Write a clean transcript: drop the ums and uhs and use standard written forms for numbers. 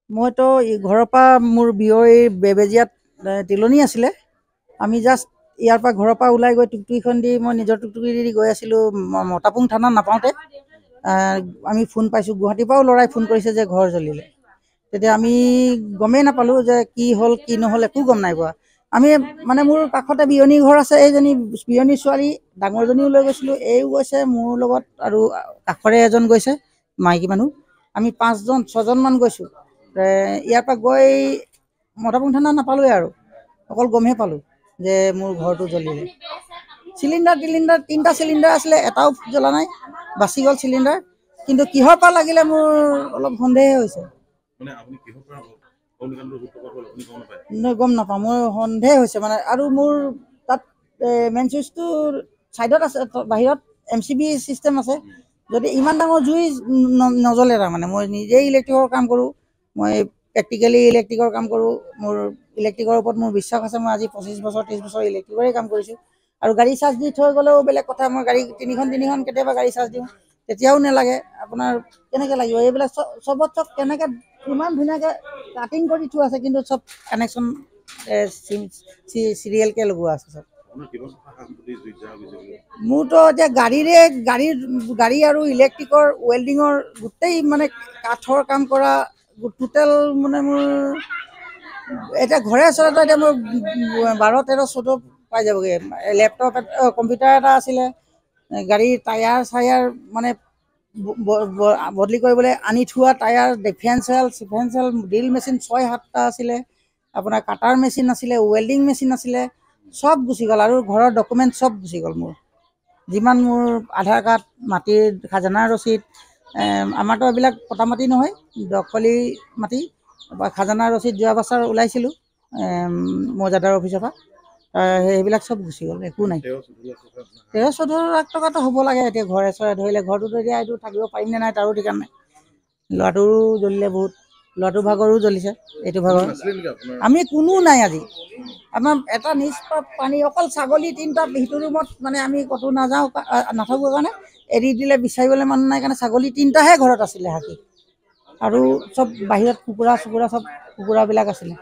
মইতো ঘৰৰ পৰা মোৰ বিয়ৰ বেবেজীয়াত তিলনি আছিলে। আমি জাষ্ট ইয়াৰ পৰা ঘৰৰ পৰা ওলাই গৈ টুকটুকিখন দি মই নিজৰ টুকটুকি দি গৈ আছিলোঁ মতাপুং থানাত নাপাওঁতে আমি ফোন পাইছোঁ, গুৱাহাটীৰ পৰাও ল'ৰাই ফোন কৰিছে যে ঘৰ জ্বলিলে। তেতিয়া আমি গমেই নাপালোঁ যে কি হ'ল কি নহ'ল, একো গম নাই পোৱা। আমি মানে মোৰ কাষতে বিয়নী ঘৰ আছে, এইজনী বিয়নী ছোৱালী ডাঙৰজনীও লৈ গৈছিলোঁ, এইও গৈছে মোৰ লগত আৰু কাষৰে এজন গৈছে মাইকী মানুহ। আমি 5-6জনমান গৈছোঁ। ইয়াৰ পৰা গৈ মতাপুং থানা নাপালোঁৱে আৰু অকল গমহে পালোঁ যে মোৰ ঘৰটো জ্বলিলে। চিলিণ্ডাৰ 3টা চিলিণ্ডাৰ আছিলে, এটাও জ্বলা নাই, বাচি গ'ল চিলিণ্ডাৰ। কিন্তু কিহৰ পৰা লাগিলে মোৰ অলপ সন্দেহে হৈছে। গম নাপাওঁ, মোৰ সন্দেহ হৈছে মানে। আৰু মোৰ তাত মেইন চুইচটোৰ ছাইডত আছে, বাহিৰত MCB চিষ্টেম আছে। যদি ইমান ডাঙৰ জুই নজ্বলে, তাৰমানে মই নিজেই ইলেক্ট্ৰিকৰ কাম কৰোঁ, মই প্ৰেক্টিকেলি ইলেক্ট্ৰিকৰ কাম কৰোঁ। মোৰ ইলেক্ট্ৰিকৰ ওপৰত মোৰ বিশ্বাস আছে। মই আজি 25 বছৰ 30 বছৰ ইলেক্ট্ৰিকৰে কাম কৰিছোঁ। আৰু গাড়ী চাৰ্জ দি থৈ গ'লেও বেলেগ কথা, মই গাড়ী 3খন কেতিয়াবা গাড়ী চাৰ্জ দিওঁ, তেতিয়াও নালাগে। আপোনাৰ কেনেকৈ লাগিব এইবিলাক চবত কেনেকৈ ইমান ধুনীয়াকৈ কাটিং কৰি থোৱা আছে, কিন্তু চব কানেকশ্যন চিৰিয়েলকৈ লগোৱা আছে চব। মোৰতো এতিয়া গাড়ী আৰু ইলেক্ট্ৰিকৰ ৱেল্ডিঙৰ গোটেই মানে কাঠৰ কাম কৰা টোটেল মানে মোৰ এতিয়া ঘৰে ওচৰতে এতিয়া মোৰ 12-13-14 পাই যাবগৈ। লেপটপ কম্পিউটাৰ এটা আছিলে, গাড়ীৰ টায়াৰ মানে বদলি কৰিবলৈ আনি থোৱা টায়াৰ, ডিফেন্সেল ড্ৰিল মেচিন 6-7টা আছিলে, আপোনাৰ কাটাৰ মেচিন আছিলে, ৱেল্ডিং মেচিন আছিলে, চব গুচি গ'ল। আৰু ঘৰৰ ডকুমেণ্ট চব গুচি গ'ল। মোৰ যিমান মোৰ আধাৰ কাৰ্ড, মাটিৰ খাজানাৰ ৰচিদ, আমাৰতো এইবিলাক পটা মাটি নহয়, দখলী মাটি, খাজানাৰ ৰচিদ যোৱা বছৰ ওলাইছিলোঁ মৌজাদাৰ অফিচৰ পৰা, সেইবিলাক চব গুচি গ'ল, একো নাই। 13-14 লাখ টকাটো হ'ব লাগে। এতিয়া ঘৰে চৰে ধৰিলে, ঘৰটোতো এতিয়া এইটো থাকিব পাৰিম নে নাই তাৰো ঠিকান নাই। ল'ৰাটোৰো জ্বলিলে বহুত, ল'ৰাটোৰ ভাগৰো জ্বলিছে, এইটো ভাগৰ। আমি কোনো নাই আজি। আমাৰ এটা নিজ পানী, অকল ছাগলী 3টা সিটো ৰুমত, মানে আমি ক'তো নাথাকোঁ কাৰণে এৰি দিলে, বিচাৰিবলৈ মানুহ নাই কাৰণে ছাগলী 3টাহে ঘৰত আছিলে হাকী, আৰু চব বাহিৰত কুকুৰা চুকুৰা চব কুকুৰাবিলাক আছিলে।